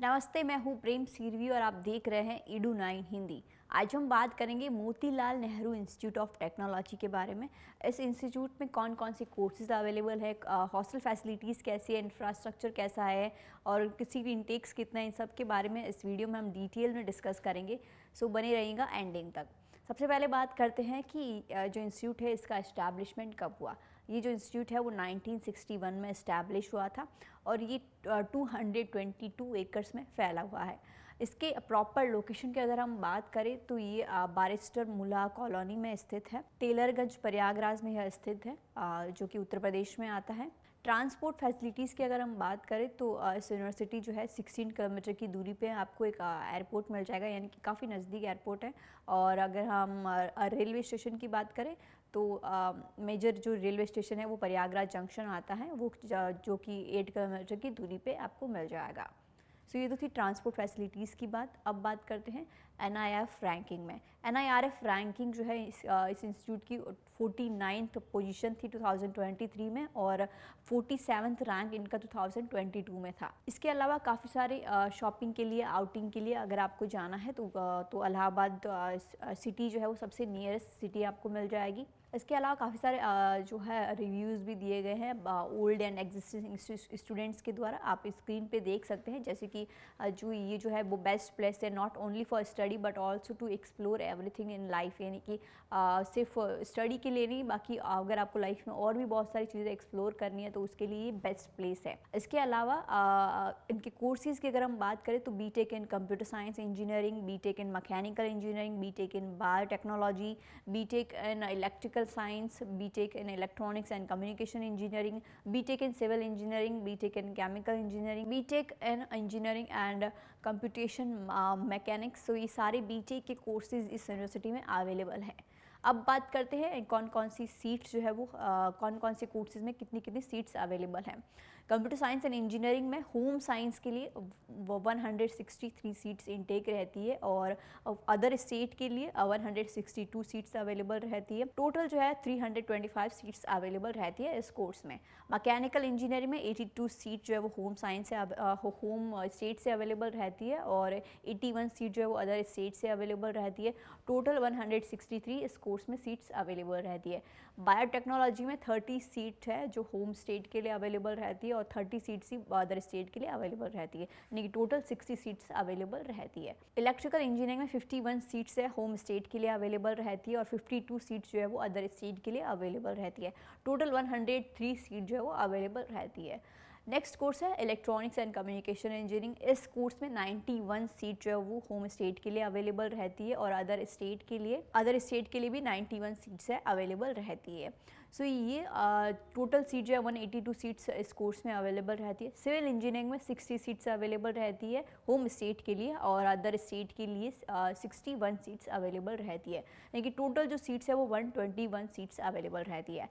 नमस्ते, मैं हूँ प्रेम सीरवी और आप देख रहे हैं ईडू 9 हिंदी। आज हम बात करेंगे Motilal Nehru institute of technology के बारे में। इस इंस्टीट्यूट में कौन कौन से कोर्सेज अवेलेबल है, हॉस्टल फैसिलिटीज़ कैसी है, इंफ्रास्ट्रक्चर कैसा है और किसी भी इंटेक्स कितना है, इन सब के बारे में इस वीडियो में हम डिटेल में डिस्कस करेंगे। सो बने रहिएगा एंडिंग तक। सबसे पहले बात करते हैं कि जो इंस्टीट्यूट है इसका इस्टेब्लिशमेंट कब हुआ। ये जो इंस्टीट्यूट है वो 1961 में इस्टेब्लिश हुआ था और ये 222 एकर्स में फैला हुआ है। इसके प्रॉपर लोकेशन की अगर हम बात करें तो ये बारिस्टर मुल्ला कॉलोनी में स्थित है। टेलरगंज प्रयागराज में यह स्थित है, जो कि उत्तर प्रदेश में आता है। ट्रांसपोर्ट फैसिलिटीज़ की अगर हम बात करें तो इस यूनिवर्सिटी जो है 16 किलोमीटर की दूरी पे आपको एक एयरपोर्ट मिल जाएगा, यानी कि काफ़ी नज़दीक एयरपोर्ट है। और अगर हम रेलवे स्टेशन की बात करें तो मेजर जो रेलवे स्टेशन है वो प्रयागराज जंक्शन आता है, वो जो कि 8 किलोमीटर की दूरी पे आपको मिल जाएगा। सो ये तो थी ट्रांसपोर्ट फैसिलिटीज़ की बात। अब बात करते हैं NIRF रैंकिंग में। NIRF रैंकिंग जो है इस इंस्टीट्यूट की 49th पोजीशन थी 2023 में और 47th रैंक इनका 2022 में था। इसके अलावा काफ़ी सारे शॉपिंग के लिए, आउटिंग के लिए अगर आपको जाना है तो इलाहाबाद सिटी जो है वो सबसे नियरेस्ट सिटी आपको मिल जाएगी। इसके अलावा काफ़ी सारे जो है रिव्यूज़ भी दिए गए हैं ओल्ड एंड एग्जिस्टिंग स्टूडेंट्स के द्वारा। आप स्क्रीन पे देख सकते हैं, जैसे कि जो है वो बेस्ट प्लेस है not only for study but also to explore everything in life, यानी कि सिर्फ स्टडी के लिए नहीं, बाकी अगर आपको लाइफ में और भी बहुत सारी चीज़ें एक्सप्लोर करनी है तो उसके लिए ये बेस्ट प्लेस है। इसके अलावा इनके कोर्सेज़ की अगर हम बात करें तो BTech in computer science engineering, BTech in mechanical engineering, BTech in biotechnology, BTech in electrical science, BTech in electronics and communication engineering, BTech in civil engineering, BTech in chemical engineering, BTech in engineering and computation mechanics। तो ये सारे BTech के courses इस university में available हैं। अब बात करते हैं कौन कौन सी सीट्स जो है वो कौन कौन से कोर्सेज में कितनी कितनी सीट्स अवेलेबल हैं। कंप्यूटर साइंस एंड इंजीनियरिंग में होम साइंस के लिए 163 सीट्स इनटेक रहती है और अदर स्टेट के लिए 162 सीट्स अवेलेबल रहती है। टोटल जो है 325 सीट्स अवेलेबल रहती है इस कोर्स में। मैकेनिकल इंजीनियरिंग में 82 सीट जो है वो होम साइंस से होम स्टेट से अवेलेबल रहती है और 81 सीट जो है वो अदर स्टेट से अवेलेबल रहती है। टोटल 163 इस कोर्स में सीट्स अवेलेबल रहती है। बायोटेक्नोलॉजी में 30 सीट है जो होम स्टेट के लिए अवेलेबल रहती है और 30 सीट्स ही अदर स्टेट के लिए अवेलेबल रहती है, यानी कि टोटल 60 सीट्स अवेलेबल रहती है। इलेक्ट्रिकल इंजीनियरिंग में 51 सीट्स है होम स्टेट के लिए अवेलेबल रहती है और 52 सीट्स जो है वो अदर स्टेट के लिए अवेलेबल रहती है। टोटल 103 सीट जो है वो अवेलेबल रहती है। नेक्स्ट कोर्स है इलेक्ट्रॉनिक्स एंड कम्युनिकेशन इंजीनियरिंग। इस कोर्स में 91 सीट जो है वो होम स्टेट के लिए अवेलेबल रहती है और अदर स्टेट के लिए भी 91 सीट्स है अवेलेबल रहती है। सो ये टोटल सीट जो है 182 सीट्स इस कोर्स में अवेलेबल रहती है। सिविल इंजीनियरिंग में 60 सीट्स अवेलेबल रहती है होम स्टेट के लिए और अदर स्टेट के लिए 61 सीट्स अवेलेबल रहती है, यानी कि टोटल जो सीट्स है वो 121 सीट्स अवेलेबल रहती है।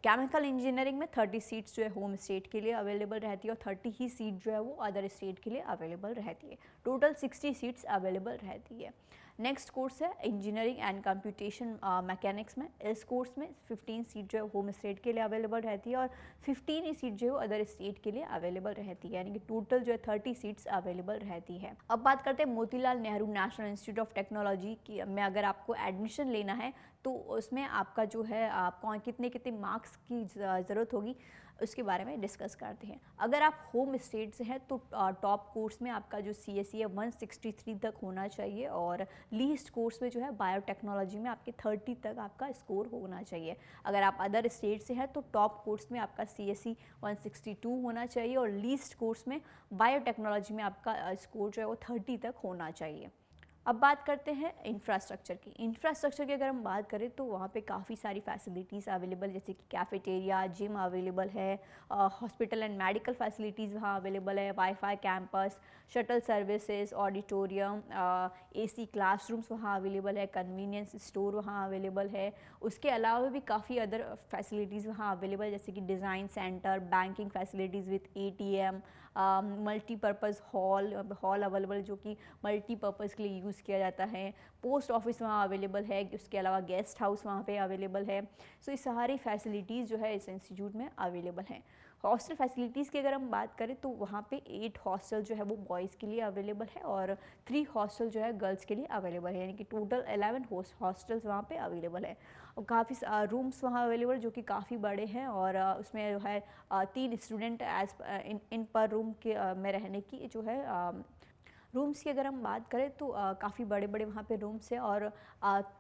केमिकल इंजीनियरिंग में 30 सीट्स जो है होम स्टेट के लिए अवेलेबल रहती है और 30 ही सीट जो है वो अदर स्टेट के लिए अवेलेबल रहती है। टोटल 60 सीट्स अवेलेबल रहती है। नेक्स्ट कोर्स है इंजीनियरिंग एंड कंप्यूटेशन मैकेनिक्स में। इस कोर्स में 15 सीट जो है होम स्टेट के लिए अवेलेबल रहती है और 15 ही सीट जो है वो अदर स्टेट के लिए अवेलेबल रहती है, यानी कि टोटल जो है 30 सीट्स अवेलेबल रहती है। अब बात करते हैं Motilal Nehru national institute of technology की में अगर आपको एडमिशन लेना है तो उसमें आपका जो है आपको कितने कितने मार्क्स की ज़रूरत होगी उसके बारे में डिस्कस करते हैं। अगर आप होम स्टेट से हैं तो टॉप कोर्स में आपका जो CSE है 163 तक होना चाहिए और लीस्ट कोर्स में जो है बायोटेक्नोलॉजी में आपके 30 तक आपका स्कोर होना चाहिए। अगर आप अदर स्टेट से हैं तो टॉप कोर्स में आपका CSE 162 होना चाहिए और लीस्ट कोर्स में बायोटेक्नोलॉजी में आपका स्कोर जो है वो 30 तक होना चाहिए। अब बात करते हैं इंफ्रास्ट्रक्चर की। इंफ्रास्ट्रक्चर की अगर हम बात करें तो वहाँ पे काफ़ी सारी फैसिलिटीज़ अवेलेबल, जैसे कि कैफेटेरिया, जिम अवेलेबल है, हॉस्पिटल एंड मेडिकल फैसिलिटीज़ वहाँ अवेलेबल है, wifi campus, shuttle services, auditorium, AC classrooms वहाँ अवेलेबल है, कन्वीनियंस स्टोर वहाँ अवेलेबल है। उसके अलावा भी काफ़ी अदर फैसिलिटीज़ वहाँ अवेलेबल है, जैसे कि design centre, banking facilities with ATM, multipurpose hall available जो कि मल्टीपर्पज़ के लिए यूज़ किया जाता है। पोस्ट ऑफिस वहाँ अवेलेबल है, उसके अलावा गेस्ट हाउस वहाँ पे अवेलेबल है। सो ये सारी फैसिलिटीज़ जो है इस इंस्टीट्यूट में अवेलेबल हैं। हॉस्टल फैसिलिटीज़ की अगर हम बात करें तो वहाँ पे 8 हॉस्टल जो है वो बॉयज़ के लिए अवेलेबल है और 3 हॉस्टल जो है गर्ल्स के लिए अवेलेबल है, यानी कि टोटल 11 हॉस्टल्स वहाँ पे अवेलेबल है। और काफ़ी रूम्स वहाँ अवेलेबल जो कि काफ़ी बड़े हैं और उसमें जो है 3 स्टूडेंट एज इन पर रूम के में रहने की जो है रूम्स की अगर हम बात करें तो काफ़ी बड़े बड़े वहाँ पे रूम्स हैं और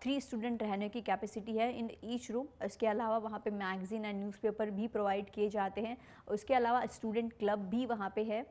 3 स्टूडेंट रहने की कैपेसिटी है इन ईच रूम। इसके अलावा वहाँ पे मैगज़ीन एंड न्यूज़पेपर भी प्रोवाइड किए जाते हैं। उसके अलावा स्टूडेंट क्लब भी वहाँ पे है।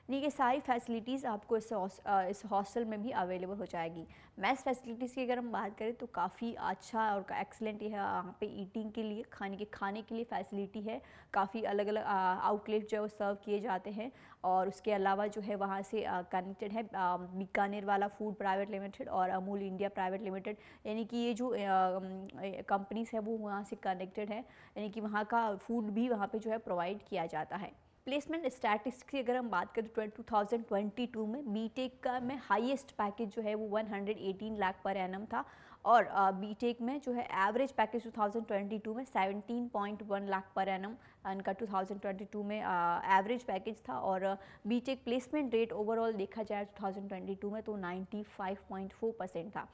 यानी कि सारी फैसिलिटीज़ आपको इस हॉस्टल में भी अवेलेबल हो जाएगी। मैस फैसिलिटीज़ की अगर हम बात करें तो काफ़ी अच्छा और एक्सीलेंट है यहाँ पे ईटिंग के लिए, खाने के लिए फैसिलिटी है। काफ़ी अलग अलग आउटलेट जो है वो सर्व किए जाते हैं और उसके अलावा जो है वहाँ से कनेक्टेड है बीकानेर वाला फूड प्राइवेट लिमिटेड और अमूल इंडिया प्राइवेट लिमिटेड, यानी कि ये जो कंपनीज़ है वो वहाँ से कनेक्टेड है, यानी कि वहाँ का फूड भी वहाँ पे जो है प्रोवाइड किया जाता है। प्लेसमेंट स्टैटिस्टिक्स की अगर हम बात करें तो 2022 में बीटेक का में हाईएस्ट पैकेज जो है वो 118 लाख पर एनम था और बीटेक में जो है एवरेज पैकेज 2022 में 17.1 लाख पर एनम इनका 2022 में एवरेज पैकेज था और बीटेक प्लेसमेंट रेट ओवरऑल देखा जाए 2022 में तो 95.4% था।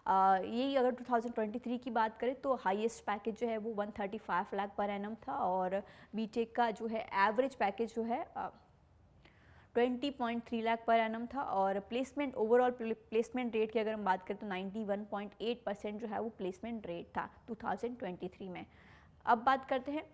यही अगर 2023 की बात करें तो हाईएस्ट पैकेज जो है वो 135 लाख पर एनम था और बीटेक का जो है एवरेज पैकेज जो है 20.3 लाख पर एनम था और प्लेसमेंट ओवरऑल प्लेसमेंट रेट की अगर हम बात करें तो 91.8% जो है वो प्लेसमेंट रेट था 2023 में। अब बात करते हैं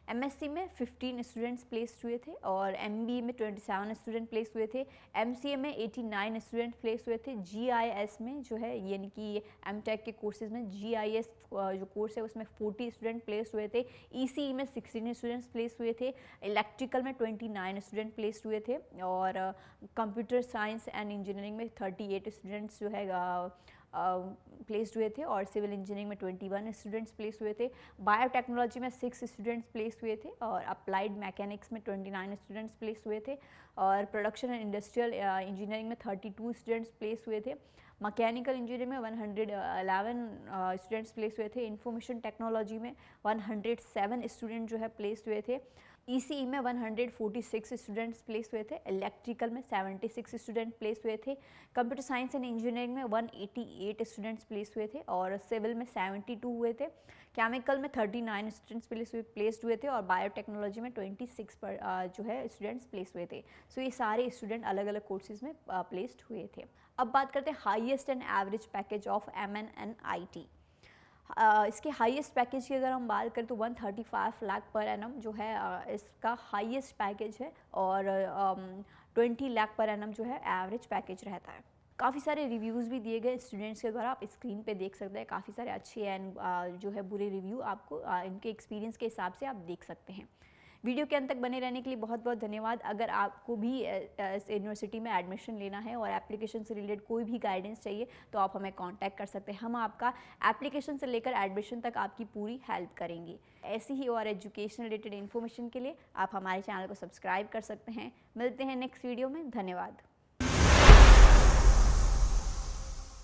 एमएससी में 15 स्टूडेंट्स प्लेस्ड हुए थे और एमबीए में 27 स्टूडेंट प्लेस हुए थे, एमसीए में 89 स्टूडेंट प्लेस हुए थे, जीआईएस में जो है यानी कि एमटेक के कोर्सेज में जीआईएस जो कोर्स है उसमें 40 स्टूडेंट प्लेस हुए थे, ईसीई में 16 स्टूडेंट्स प्लेस हुए थे, इलेक्ट्रिकल में 29 स्टूडेंट प्लेस हुए थे और कंप्यूटर साइंस एंड इंजीनियरिंग में 38 स्टूडेंट्स जो है प्लेस्ड हुए थे और सिविल इंजीनियरिंग में 21 स्टूडेंट्स प्लेस हुए थे, बायोटेक्नोलॉजी में 6 स्टूडेंट्स प्लेस हुए थे और अप्लाइड मैकेनिक्स में 29 स्टूडेंट्स प्लेस हुए थे और प्रोडक्शन एंड इंडस्ट्रियल इंजीनियरिंग में 32 स्टूडेंट्स प्लेस हुए थे, मैकेनिकल इंजीनियरिंग में 111 स्टूडेंट्स प्लेस हुए थे, इंफॉर्मेशन टेक्नोलॉजी में 107 स्टूडेंट जो है प्लेस हुए थे, ईसीई में 146 स्टूडेंट्स प्लेस हुए थे, इलेक्ट्रिकल में 76 स्टूडेंट प्लेस हुए थे, कंप्यूटर साइंस एंड इंजीनियरिंग में 188 स्टूडेंट्स प्लेस हुए थे और सिविल में 72 हुए थे, केमिकल में 39 स्टूडेंट्स प्लेस्ड हुए थे और बायोटेक्नोलॉजी में 26 पर जो है स्टूडेंट्स प्लेस हुए थे। सो ये सारे स्टूडेंट अलग अलग कोर्सेज में प्लेस्ड हुए थे। अब बात करते हैं highest and average package of MNNIT। इसके हाईएस्ट पैकेज की अगर हम बात करें तो 135 लाख पर एनम जो है इसका हाईएस्ट पैकेज है और 20 लाख पर एनम जो है एवरेज पैकेज रहता है। काफ़ी सारे रिव्यूज़ भी दिए गए स्टूडेंट्स के द्वारा, आप स्क्रीन पे देख सकते हैं, काफ़ी सारे अच्छे एंड जो है बुरे रिव्यू आपको इनके एक्सपीरियंस के हिसाब से आप देख सकते हैं। वीडियो के अंत तक बने रहने के लिए बहुत बहुत धन्यवाद। अगर आपको भी इस यूनिवर्सिटी में एडमिशन लेना है और एप्लीकेशन से रिलेटेड कोई भी गाइडेंस चाहिए तो आप हमें कांटेक्ट कर सकते हैं। हम आपका एप्लीकेशन से लेकर एडमिशन तक आपकी पूरी हेल्प करेंगे। ऐसी ही और एजुकेशन रिलेटेड इन्फॉर्मेशन के लिए आप हमारे चैनल को सब्सक्राइब कर सकते हैं। मिलते हैं नेक्स्ट वीडियो में। धन्यवाद।